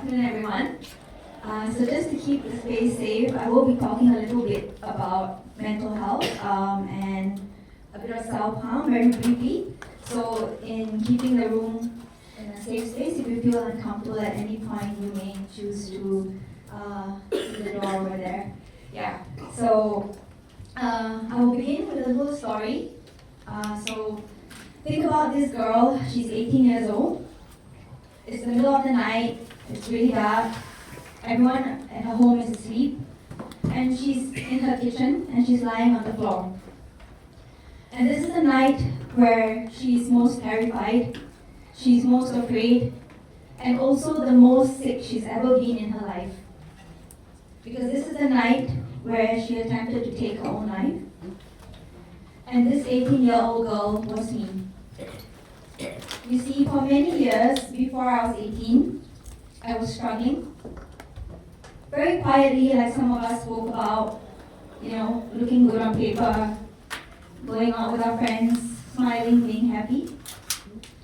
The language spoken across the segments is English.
afternoon, everyone. So just to keep the space safe, I will be talking a little bit about mental health and a bit of self-harm very briefly. So in keeping the room in a safe space, if you feel uncomfortable at any point, you may choose to see the door over there. Yeah. So I will begin with a little story. So think about this girl. She's 18 years old. It's the middle of the night. It's really dark. Everyone at her home is asleep. And she's in her kitchen and she's lying on the floor. And this is the night where she's most terrified, she's most afraid, and also the most sick she's ever been in her life. Because this is the night where she attempted to take her own life. And this 18-year-old girl was me. You see, for many years before I was 18, I was struggling. Very quietly, like some of us spoke about, looking good on paper, going out with our friends, smiling, being happy.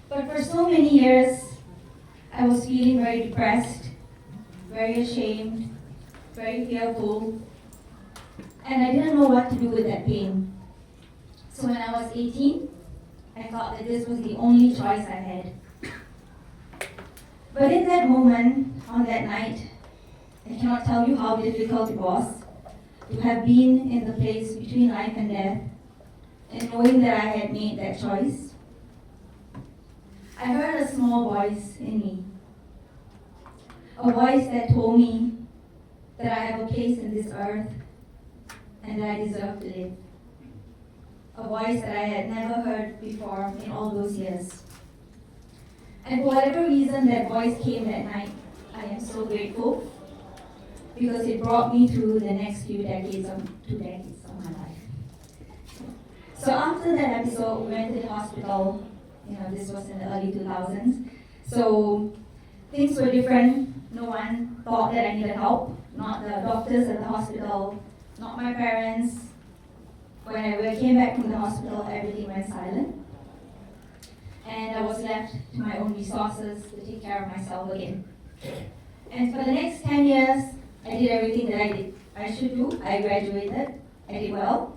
But for so many years, I was feeling very depressed, very ashamed, very fearful, and I didn't know what to do with that pain. So when I was 18, I thought that this was the only choice I had. But in that moment, on that night, I cannot tell you how difficult it was to have been in the place between life and death and knowing that I had made that choice. I heard a small voice in me, a voice that told me that I have a place in this earth and that I deserve to live. A voice that I had never heard before in all those years. And for whatever reason that voice came that night, I am so grateful because it brought me through the next 2 decades of my life. So after that episode, we went to the hospital. This was in the early 2000s. So things were different. No one thought that I needed help. Not the doctors at the hospital, not my parents. When I came back from the hospital, everything went silent. And I was left to my own resources to take care of myself again. And for the next 10 years, I did everything that I should do. I graduated, I did well.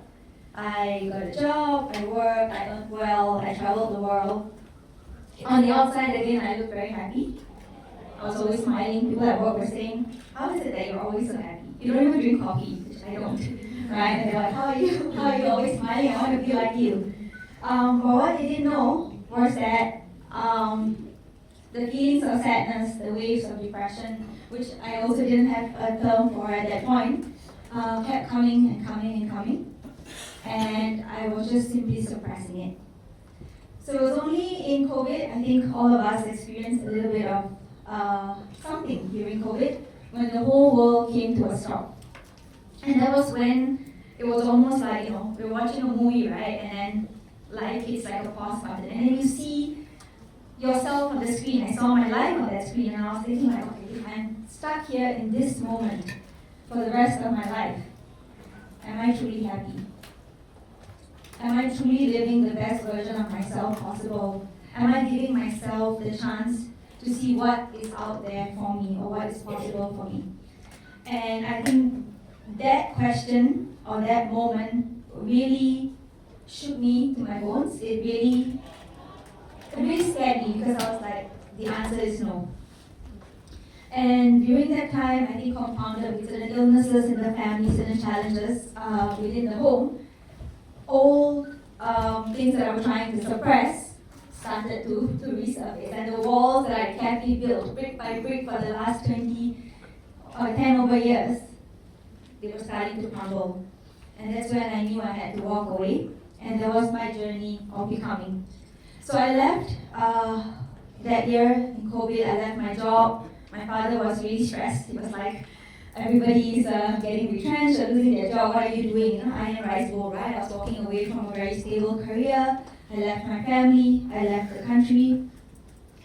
I got a job, I worked, I earned well, I traveled the world. On the outside, again, I looked very happy. I was always smiling. People at work were saying, how is it that you're always so happy? You don't even drink coffee, which I don't. Right? And they're like, how are you always smiling? I want to be like you. But what they didn't know was that the feelings of sadness, the waves of depression, which I also didn't have a term for at that point, kept coming and coming and coming. And I was just simply suppressing it. So it was only in COVID, I think all of us experienced a little bit of something during COVID, when the whole world came to a stop. And that was when it was almost like, we're watching a movie, right? And then life hits like a pause button. And then you see yourself on the screen. I saw my life on that screen and I was thinking like, okay, if I'm stuck here in this moment for the rest of my life, am I truly happy? Am I truly living the best version of myself possible? Am I giving myself the chance to see what is out there for me or what is possible for me? And I think that question or that moment really shook me to my bones. It really scared me because I was like, the answer is no. And during that time, I think compounded with certain illnesses in the family, certain challenges within the home, all things that I was trying to suppress started to resurface. And the walls that I carefully built brick by brick for the last 10 over years, they were starting to crumble. And that's when I knew I had to walk away. And that was my journey of becoming. So I left that year in COVID. I left my job. My father was really stressed. He was like, everybody's getting retrenched or losing their job. What are you doing? Iron and rice bowl, right? I was walking away from a very stable career. I left my family. I left the country.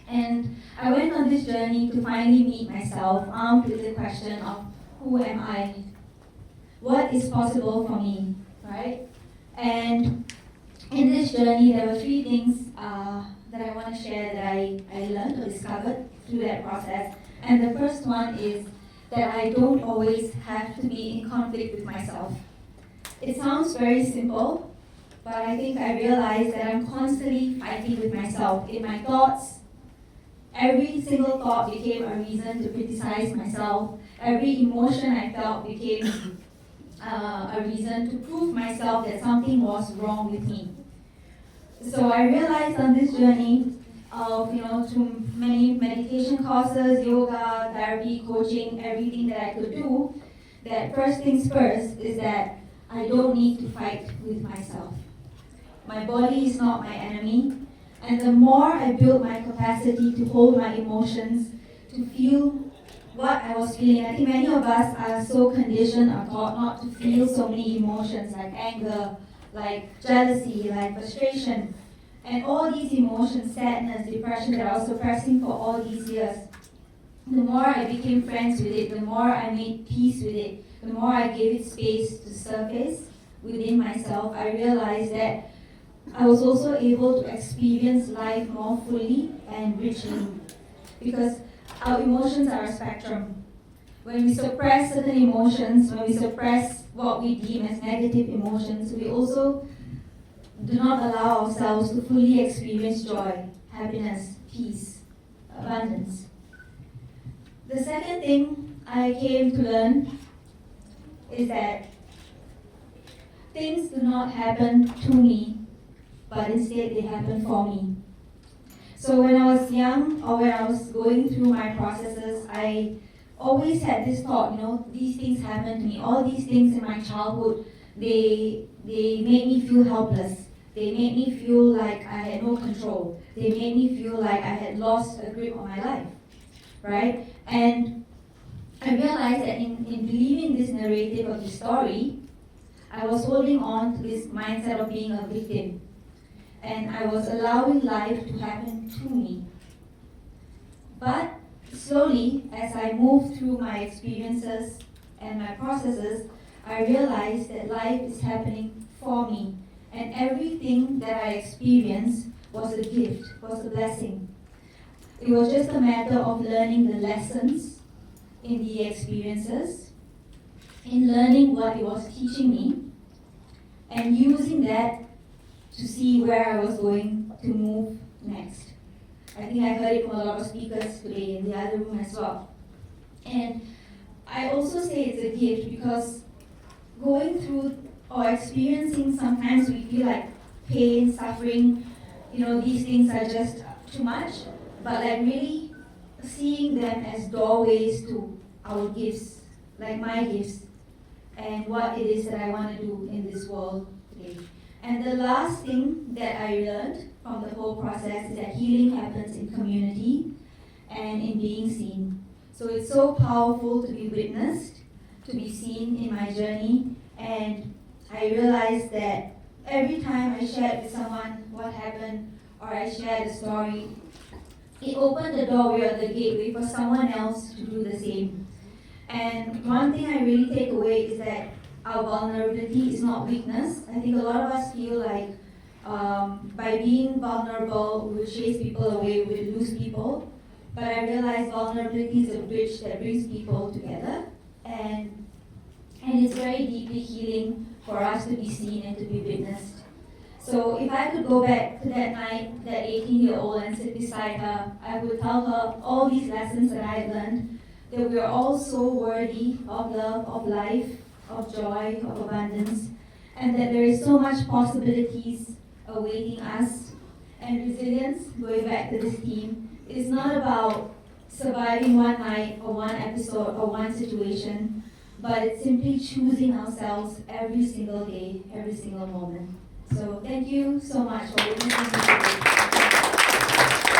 And I went on this journey to finally meet myself, armed with the question of who am I? What is possible for me, right? And in this journey, there were 3 things that I want to share that I learned or discovered through that process. And the first one is that I don't always have to be in conflict with myself. It sounds very simple, but I think I realized that I'm constantly fighting with myself. In my thoughts, every single thought became a reason to criticize myself. Every emotion I felt became a reason to prove myself that something was wrong with me. So I realized on this journey of, through many meditation courses, yoga, therapy, coaching, everything that I could do, that first things first is that I don't need to fight with myself. My body is not my enemy, and the more I build my capacity to hold my emotions, to feel what I was feeling. I think many of us are so conditioned or taught not to feel so many emotions like anger, like jealousy, like frustration, and all these emotions, sadness, depression that I was suppressing for all these years. The more I became friends with it, the more I made peace with it, the more I gave it space to surface within myself, I realized that I was also able to experience life more fully and richly. Because our emotions are a spectrum. When we suppress certain emotions, when we suppress what we deem as negative emotions, we also do not allow ourselves to fully experience joy, happiness, peace, abundance. The second thing I came to learn is that things do not happen to me, but instead they happen for me. So when I was young or when I was going through my processes, I always had this thought, these things happened to me. All these things in my childhood, they made me feel helpless. They made me feel like I had no control. They made me feel like I had lost a grip on my life, right? And I realized that in believing this narrative of the story, I was holding on to this mindset of being a victim. And I was allowing life to happen to me. But slowly, as I moved through my experiences and my processes, I realized that life is happening for me. And everything that I experienced was a gift, was a blessing. It was just a matter of learning the lessons in the experiences, in learning what it was teaching me, and using that to see where I was going to move next. I think I heard it from a lot of speakers today in the other room as well. And I also say it's a gift because going through or experiencing, sometimes we feel like pain, suffering, these things are just too much, but like really seeing them as doorways to our gifts, like my gifts, and what it is that I want to do in this world today. And the last thing that I learned from the whole process is that healing happens in community and in being seen. So it's so powerful to be witnessed, to be seen in my journey, and I realized that every time I shared with someone what happened or I shared a story, it opened the doorway or the gateway for someone else to do the same. And one thing I really take away is that our vulnerability is not weakness. I think a lot of us feel like by being vulnerable, we will chase people away, we will lose people. But I realize vulnerability is a bridge that brings people together. And it's very deeply healing for us to be seen and to be witnessed. So if I could go back to that night, that 18-year-old, and sit beside her, I would tell her all these lessons that I learned, that we are all so worthy of love, of life, of joy, of abundance, and that there is so much possibilities awaiting us. And resilience, going back to this theme, is not about surviving one night or one episode or one situation, but it's simply choosing ourselves every single day, every single moment. So thank you so much for listening to me today.